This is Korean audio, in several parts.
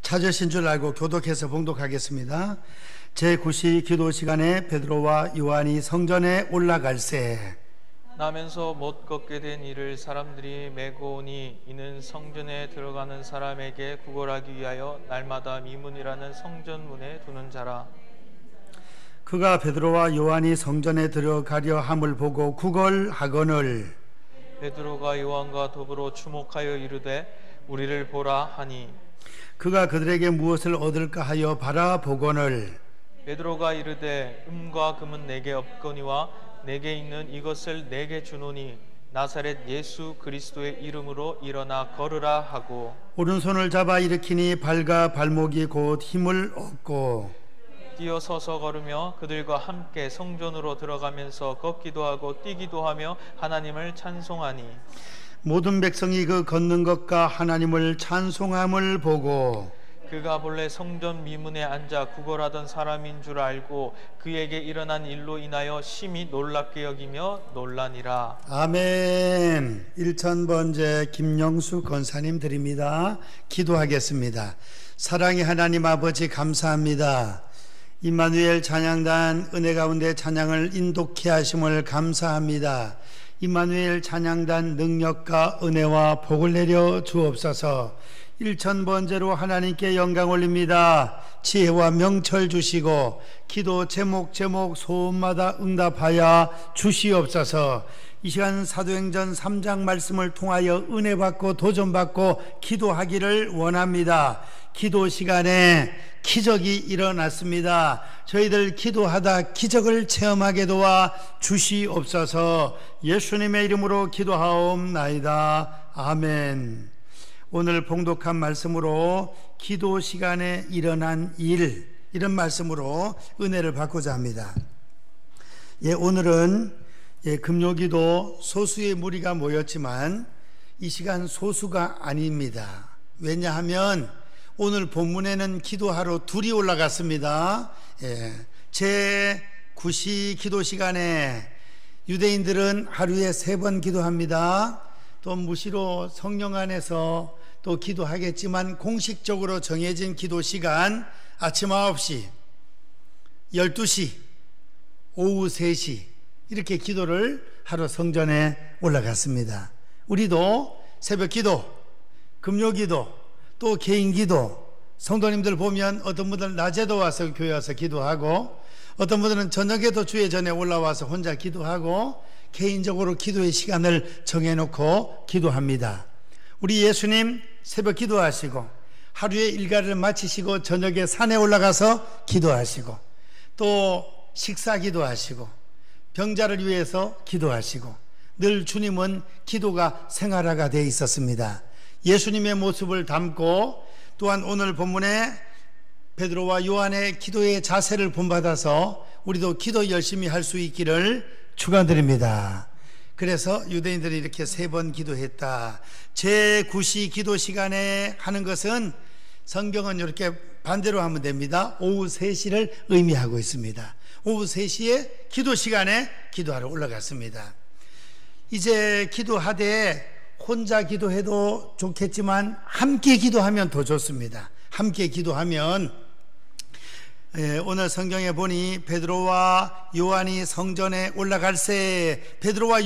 찾으신 줄 알고 교독해서 봉독하겠습니다. 제9시 기도 시간에 베드로와 요한이 성전에 올라갈새 나면서 못 걷게 된 이를 사람들이 메고 오니 이는 성전에 들어가는 사람에게 구걸하기 위하여 날마다 미문이라는 성전문에 두는 자라. 그가 베드로와 요한이 성전에 들어가려 함을 보고 구걸하거늘 베드로가 요한과 더불어 주목하여 이르되 우리를 보라 하니 그가 그들에게 무엇을 얻을까 하여 바라보거늘 베드로가 이르되 은과 금은 내게 없거니와 내게 있는 이것을 내게 주노니 나사렛 예수 그리스도의 이름으로 일어나 걸으라 하고 오른손을 잡아 일으키니 발과 발목이 곧 힘을 얻고 뛰어서서 걸으며 그들과 함께 성전으로 들어가면서 걷기도 하고 뛰기도 하며 하나님을 찬송하니 모든 백성이 그 걷는 것과 하나님을 찬송함을 보고 그가 본래 성전 미문에 앉아 구걸하던 사람인 줄 알고 그에게 일어난 일로 인하여 심히 놀랍게 여기며 놀라니라. 아멘. 1000번째 김영수 권사님 드립니다. 기도하겠습니다. 사랑의 하나님 아버지 감사합니다. 임마누엘 찬양단 은혜 가운데 찬양을 인도케 하심을 감사합니다. 임마누엘 찬양단 능력과 은혜와 복을 내려 주옵소서. 1000번째로 하나님께 영광 올립니다. 지혜와 명철 주시고 기도 제목 소원마다 응답하여 주시옵소서. 이 시간 사도행전 3장 말씀을 통하여 은혜 받고 도전 받고 기도하기를 원합니다. 기도 시간에 기적이 일어났습니다. 저희들 기도하다 기적을 체험하게 도와 주시옵소서. 예수님의 이름으로 기도하옵나이다. 아멘. 오늘 봉독한 말씀으로 기도 시간에 일어난 일, 이런 말씀으로 은혜를 받고자 합니다. 오늘은 금요기도 소수의 무리가 모였지만 이 시간 소수가 아닙니다. 왜냐하면 오늘 본문에는 기도하러 둘이 올라갔습니다. 제9시 기도 시간에 유대인들은 하루에 3번 기도합니다. 또 무시로 성령 안에서 또 기도하겠지만 공식적으로 정해진 기도 시간 아침 9시, 12시, 오후 3시 이렇게 기도를 하러 성전에 올라갔습니다. 우리도 새벽 기도, 금요 기도, 또 개인 기도, 성도님들 보면 어떤 분들은 낮에도 와서 교회 와서 기도하고 어떤 분들은 저녁에도 주의 전에 올라와서 혼자 기도하고 개인적으로 기도의 시간을 정해놓고 기도합니다. 우리 예수님 새벽 기도하시고 하루의 일과를 마치시고 저녁에 산에 올라가서 기도하시고 또 식사 기도하시고 병자를 위해서 기도하시고 늘 주님은 기도가 생활화가 되어 있었습니다. 예수님의 모습을 담고 또한 오늘 본문에 베드로와 요한의 기도의 자세를 본받아서 우리도 기도 열심히 할 수 있기를 축원드립니다. 그래서 유대인들이 이렇게 3번 기도했다. 제9시 기도 시간에 하는 것은 성경은 이렇게 반대로 하면 됩니다. 오후 3시를 의미하고 있습니다. 오후 3시에 기도 시간에 기도하러 올라갔습니다. 이제 기도하되 혼자 기도해도 좋겠지만 함께 기도하면 더 좋습니다. 함께 기도하면 오늘 성경에 보니 베드로와 요한이 성전에 올라갈새 베드로와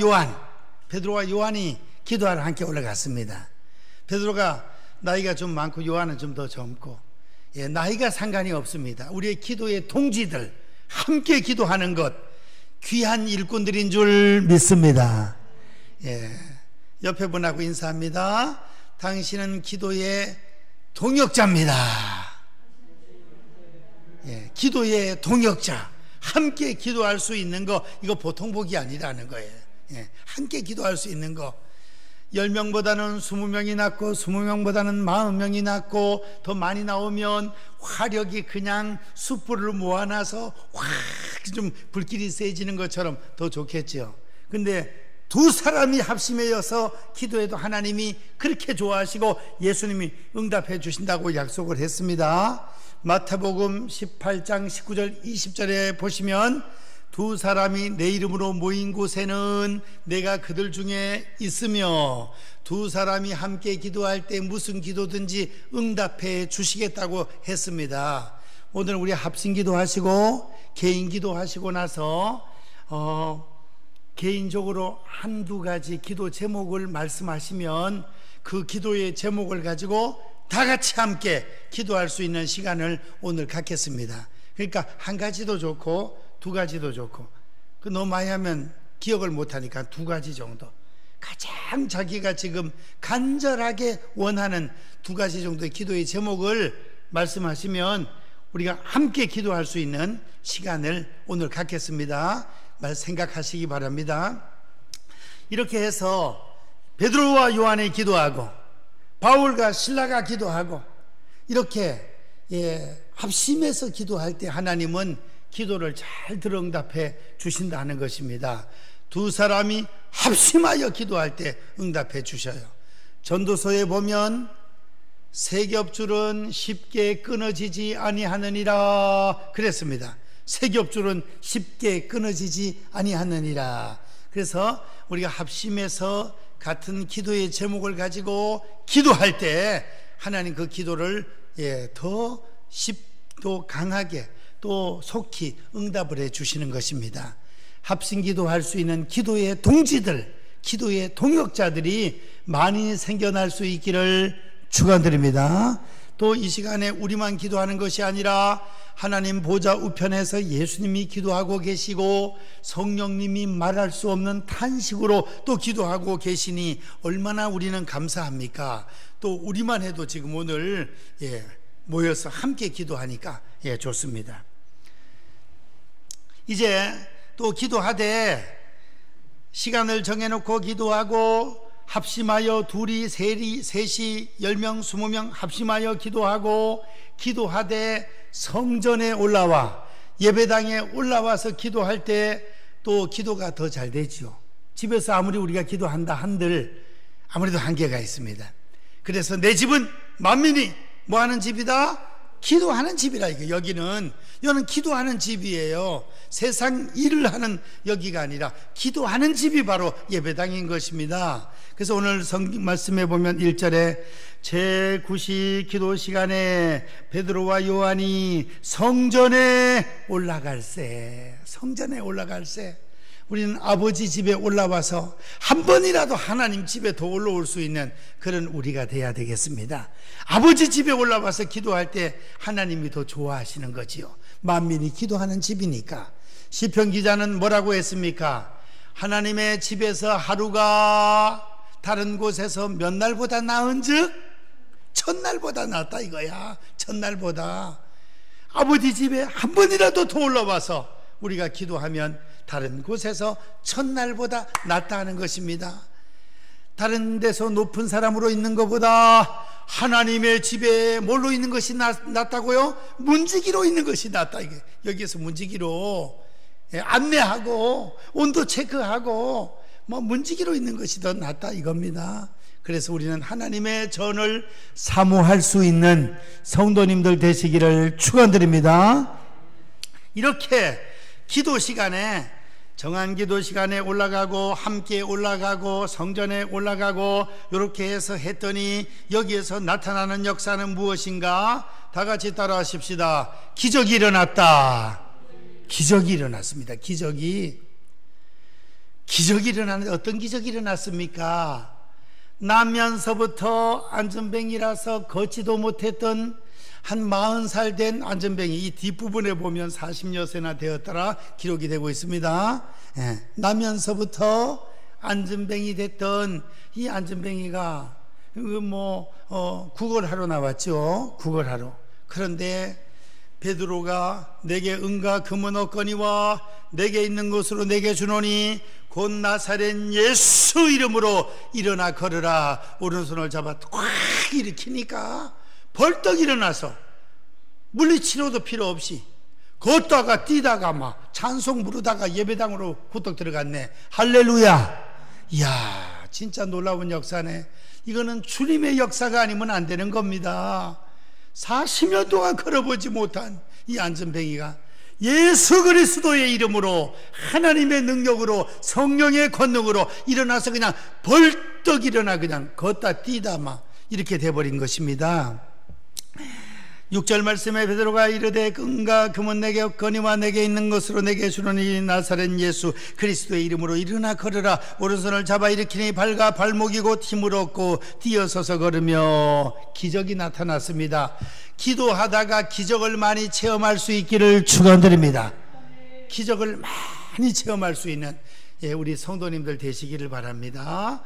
요한이 기도하러 함께 올라갔습니다. 베드로가 나이가 좀 많고 요한은 좀 더 젊고 나이가 상관이 없습니다. 우리의 기도의 동지들 함께 기도하는 것 귀한 일꾼들인 줄 믿습니다. 옆에 분하고 인사합니다. 당신은 기도의 동역자입니다. 기도의 동역자, 함께 기도할 수 있는 거 이거 보통 복이 아니라는 거예요. 함께 기도할 수 있는 거 10명보다는 20명이 낫고 20명보다는 40명이 낫고 더 많이 나오면 화력이 그냥 숯불을 모아놔서 확 좀 불길이 세지는 것처럼 더 좋겠죠. 근데 두 사람이 합심하여서 기도해도 하나님이 그렇게 좋아하시고 예수님이 응답해 주신다고 약속을 했습니다. 마태복음 18장 19절 20절에 보시면 두 사람이 내 이름으로 모인 곳에는 내가 그들 중에 있으며 두 사람이 함께 기도할 때 무슨 기도든지 응답해 주시겠다고 했습니다. 오늘 우리 합심 기도하시고 개인 기도하시고 나서 개인적으로 한두 가지 기도 제목을 말씀하시면 그 기도의 제목을 가지고 다 같이 함께 기도할 수 있는 시간을 오늘 갖겠습니다. 그러니까 한 가지도 좋고 두 가지도 좋고, 너무 많이 하면 기억을 못하니까 두 가지 정도, 가장 자기가 지금 간절하게 원하는 두 가지 정도의 기도의 제목을 말씀하시면 우리가 함께 기도할 수 있는 시간을 오늘 갖겠습니다. 생각하시기 바랍니다. 이렇게 해서 베드로와 요한이 기도하고 바울과 실라가 기도하고 이렇게 합심해서 기도할 때 하나님은 기도를 잘 들어 응답해 주신다는 것입니다. 두 사람이 합심하여 기도할 때 응답해 주셔요. 전도서에 보면 세 겹줄은 쉽게 끊어지지 아니하느니라 그랬습니다. 세 겹줄은 쉽게 끊어지지 아니하느니라. 그래서 우리가 합심해서 같은 기도의 제목을 가지고 기도할 때 하나님 그 기도를 더 강하게 또 속히 응답을 해 주시는 것입니다. 합심 기도할 수 있는 기도의 동지들, 기도의 동역자들이 많이 생겨날 수 있기를 축원드립니다. 또 이 시간에 우리만 기도하는 것이 아니라 하나님 보좌 우편에서 예수님이 기도하고 계시고 성령님이 말할 수 없는 탄식으로 또 기도하고 계시니 얼마나 우리는 감사합니까? 또 우리만 해도 지금 오늘 모여서 함께 기도하니까 좋습니다. 이제 또 기도하되 시간을 정해놓고 기도하고 합심하여 둘이 셋이 10명 20명 합심하여 기도하고 기도하되 성전에 올라와 예배당에 올라와서 기도할 때 또 기도가 더 잘 되지요. 집에서 아무리 우리가 기도한다 한들 아무래도 한계가 있습니다. 그래서 내 집은 만민이 뭐하는 집이다? 기도하는 집이라. 여기는 기도하는 집이에요. 세상 일을 하는 여기가 아니라 기도하는 집이 바로 예배당인 것입니다. 그래서 오늘 성경 말씀에 보면 1절에 제9시 기도 시간에 베드로와 요한이 성전에 올라갈세. 우리는 아버지 집에 올라와서 한 번이라도 하나님 집에 더 올라올 수 있는 그런 우리가 돼야 되겠습니다. 아버지 집에 올라와서 기도할 때 하나님이 더 좋아하시는 거지요. 만민이 기도하는 집이니까. 시편 기자는 뭐라고 했습니까? 하나님의 집에서 하루가 다른 곳에서 몇 날보다 나은즉 첫날보다 낫다 이거야. 첫날보다. 아버지 집에 한 번이라도 더 올라와서 우리가 기도하면 다른 곳에서 첫날보다 낫다는 것입니다. 다른 데서 높은 사람으로 있는 것보다 하나님의 집에 뭘로 있는 것이 낫다고요? 문지기로 있는 것이 낫다. 이게 여기에서 문지기로 안내하고 온도 체크하고 문지기로 있는 것이 더 낫다 이겁니다. 그래서 우리는 하나님의 전을 사모할 수 있는 성도님들 되시기를 축원드립니다. 이렇게 기도 시간에 정한 기도 시간에 올라가고 함께 올라가고 성전에 올라가고 이렇게 해서 했더니 여기에서 나타나는 역사는 무엇인가? 다 같이 따라하십시다. 기적이 일어났다. 기적이 일어났습니다. 기적이 일어났는데 어떤 기적이 일어났습니까? 나면서부터 안전뱅이라서 걷지도 못했던 한 40살 된 안전뱅이, 이 뒷부분에 보면 40여 세나 되었더라 기록이 되고 있습니다. 나면서부터 안전뱅이 됐던 이 안전뱅이가 구걸하러 나왔죠. 구걸하러. 그런데 베드로가 내게 은과 금은 없거니와 내게 있는 것으로 내게 주노니 곧 나사렛 예수 이름으로 일어나 걸으라. 오른손을 잡아 꽉 일으키니까 벌떡 일어나서 물리치료도 필요 없이 걷다가 뛰다가 막 찬송 부르다가 예배당으로 후딱 들어갔네. 할렐루야. 이야, 진짜 놀라운 역사네. 이거는 주님의 역사가 아니면 안 되는 겁니다. 40년 동안 걸어보지 못한 이 안전뱅이가 예수 그리스도의 이름으로, 하나님의 능력으로, 성령의 권능으로 일어나서 그냥 벌떡 일어나 그냥 걷다 뛰다 막 이렇게 돼버린 것입니다. 6절 말씀에 베드로가 이르되 은과 금은 내게 없거니와 내게 있는 것으로 내게 주노니 나사렛 예수 그리스도의 이름으로 일어나 걸으라. 오른손을 잡아 일으키니 발과 발목이 곧 힘을 얻고 뛰어서서 걸으며 기적이 나타났습니다. 기도하다가 기적을 많이 체험할 수 있기를 축원드립니다. 기적을 많이 체험할 수 있는 우리 성도님들 되시기를 바랍니다.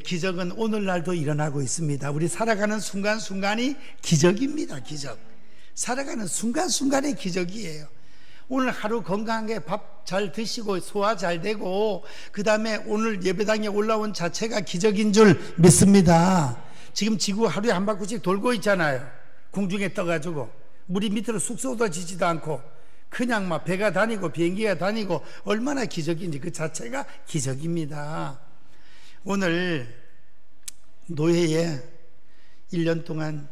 기적은 오늘날도 일어나고 있습니다. 우리 살아가는 순간순간이 기적입니다. 기적. 살아가는 순간순간의 기적이에요. 오늘 하루 건강하게 밥 잘 드시고 소화 잘 되고 그 다음에 오늘 예배당에 올라온 자체가 기적인 줄 믿습니다. 지금 지구 하루에 한 바퀴씩 돌고 있잖아요. 공중에 떠가지고 물이 밑으로 쑥 쏟아지지도 않고 그냥 막 배가 다니고 비행기가 다니고 얼마나 기적인지 그 자체가 기적입니다. 오늘 노회에 1년 동안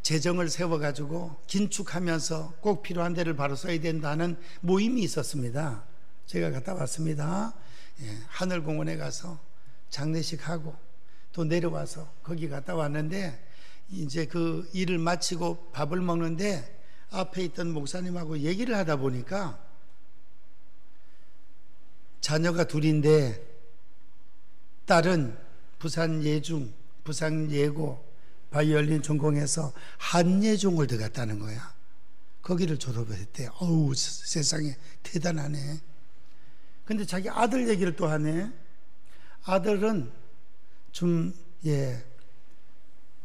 재정을 세워가지고 긴축하면서 꼭 필요한 데를 바로 써야 된다는 모임이 있었습니다. 제가 갔다 왔습니다. 하늘공원에 가서 장례식 하고 또 내려와서 거기 갔다 왔는데 이제 그 일을 마치고 밥을 먹는데 앞에 있던 목사님하고 얘기를 하다 보니까 자녀가 둘인데 딸은 부산 예중, 부산 예고 바이올린 전공해서 한예종을 들어갔다는 거야. 거기를 졸업했대. 어우, 세상에 대단하네. 근데 자기 아들 얘기를 또 하네. 아들은 좀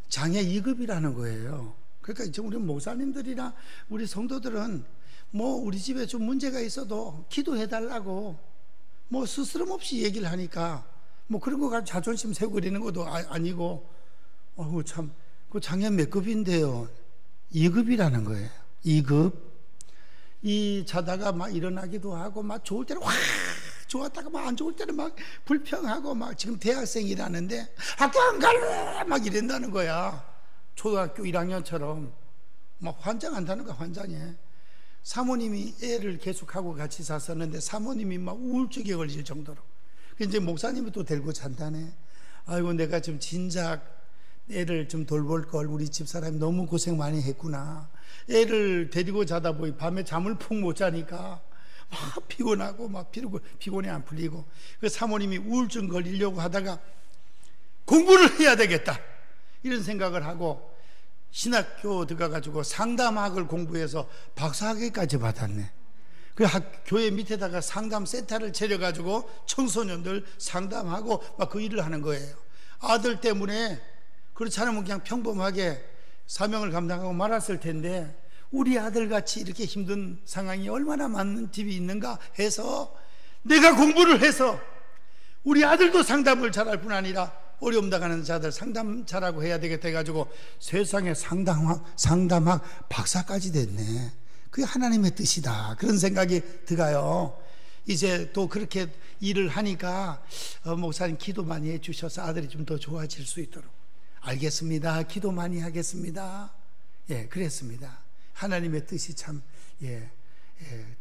장애 2급이라는 거예요. 그러니까 이제 우리 목사님들이나 우리 성도들은 뭐 우리 집에 좀 문제가 있어도 기도해달라고 뭐 스스럼 없이 얘기를 하니까 뭐 그런 거 가지고 자존심 세우고 그러는 것도 아니고, 참, 그 장애 몇 급인데요? 2급이라는 거예요. 2급. 이 자다가 막 일어나기도 하고, 막 좋을 때는 확 좋았다가 막 안 좋을 때는 막 불평하고, 막 지금 대학생이라는데 학교 안 갈래! 막 이런다는 거야. 초등학교 1학년처럼. 막 환장한다는 거야, 환장해. 사모님이 애를 계속하고 같이 샀었는데 사모님이 막 우울증에 걸릴 정도로. 이제 목사님이 또 데리고 잔다네. 아이고, 내가 좀 진작 애를 좀 돌볼 걸. 우리 집사람이 너무 고생 많이 했구나. 애를 데리고 자다 보니 밤에 잠을 푹 못 자니까 막 피곤하고 막 피곤이 안 풀리고, 그 사모님이 우울증 걸리려고 하다가 공부를 해야 되겠다 이런 생각을 하고 신학교 들어가가지고 상담학을 공부해서 박사학위까지 받았네. 그 교회 밑에다가 상담 센터를 차려가지고 청소년들 상담하고 막 그 일을 하는 거예요. 아들 때문에 그렇지 않으면 그냥 평범하게 사명을 감당하고 말았을 텐데, 우리 아들같이 이렇게 힘든 상황이 얼마나 많은 집이 있는가 해서 내가 공부를 해서 우리 아들도 상담을 잘할 뿐 아니라 어려움 당하는 자들 상담 잘하고 해야 되겠다 해가지고 세상에 상담학 박사까지 됐네. 그게 하나님의 뜻이다, 그런 생각이 들어요. 이제 또 그렇게 일을 하니까 목사님 기도 많이 해주셔서 아들이 좀 더 좋아질 수 있도록. 알겠습니다, 기도 많이 하겠습니다. 그랬습니다. 하나님의 뜻이 참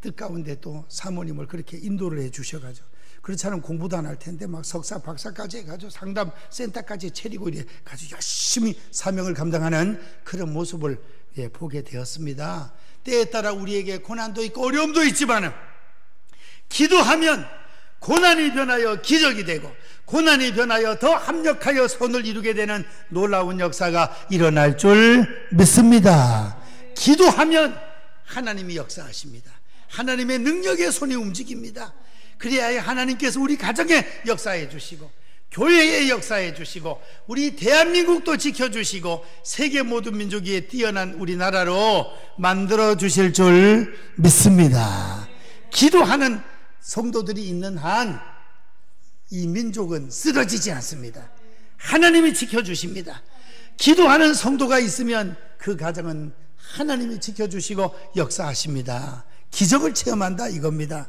뜻 가운데 또 사모님을 그렇게 인도를 해 주셔가지고, 그렇지 않으면 공부도 안 할 텐데 막 석사 박사까지 해가지고 상담 센터까지 차리고 이래 가지고 열심히 사명을 감당하는 그런 모습을 보게 되었습니다. 때에 따라 우리에게 고난도 있고 어려움도 있지만은 기도하면 고난이 변하여 기적이 되고, 고난이 변하여 더 합력하여 선을 이루게 되는 놀라운 역사가 일어날 줄 믿습니다. 기도하면 하나님이 역사하십니다. 하나님의 능력의 손이 움직입니다. 그래야 하나님께서 우리 가정에 역사해 주시고, 교회에 역사해 주시고, 우리 대한민국도 지켜주시고, 세계 모든 민족이 뛰어난 우리나라로 만들어 주실 줄 믿습니다. 기도하는 성도들이 있는 한 이 민족은 쓰러지지 않습니다. 하나님이 지켜주십니다. 기도하는 성도가 있으면 그 가정은 하나님이 지켜주시고 역사하십니다. 기적을 체험한다 이겁니다.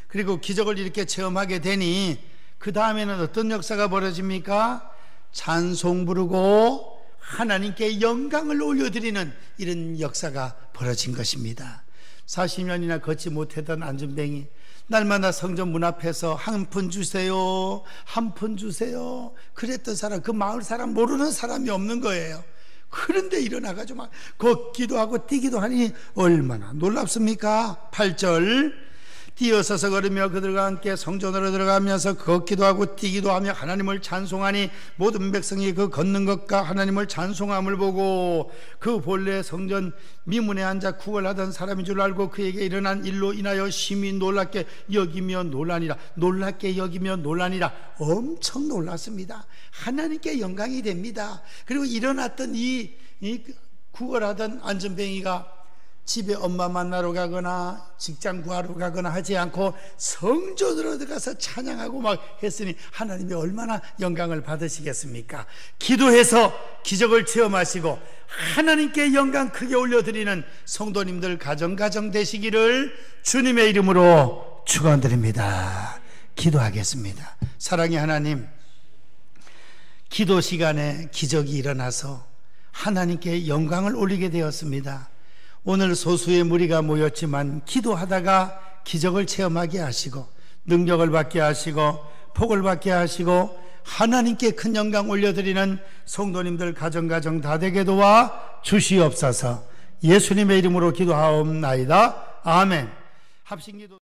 그리고 기적을 이렇게 체험하게 되니 그 다음에는 어떤 역사가 벌어집니까? 찬송 부르고 하나님께 영광을 올려드리는 이런 역사가 벌어진 것입니다. 40년이나 걷지 못했던 안전뱅이 날마다 성전 문 앞에서 한 푼 주세요, 한 푼 주세요 그랬던 사람, 그 마을 사람 모르는 사람이 없는 거예요. 그런데 일어나가지고 막 걷기도 하고 뛰기도 하니 얼마나 놀랍습니까? 8절 뛰어서서 걸으며 그들과 함께 성전으로 들어가면서 걷기도 하고 뛰기도 하며 하나님을 찬송하니 모든 백성이 그 걷는 것과 하나님을 찬송함을 보고 그 본래 성전 미문에 앉아 구걸하던 사람인 줄 알고 그에게 일어난 일로 인하여 심히 놀랍게 여기며 놀라니라. 놀랍게 여기며 놀라니라. 엄청 놀랐습니다. 하나님께 영광이 됩니다. 그리고 일어났던 이 구걸하던 안전뱅이가 집에 엄마 만나러 가거나 직장 구하러 가거나 하지 않고 성전으로 들어가서 찬양하고 막 했으니 하나님이 얼마나 영광을 받으시겠습니까? 기도해서 기적을 체험하시고 하나님께 영광 크게 올려드리는 성도님들 가정 되시기를 주님의 이름으로 축원드립니다. 기도하겠습니다. 사랑의 하나님, 기도 시간에 기적이 일어나서 하나님께 영광을 올리게 되었습니다. 오늘 소수의 무리가 모였지만 기도하다가 기적을 체험하게 하시고 능력을 받게 하시고 복을 받게 하시고 하나님께 큰 영광 올려드리는 성도님들 가정 다 되게 도와 주시옵소서. 예수님의 이름으로 기도하옵나이다. 아멘. 합심기도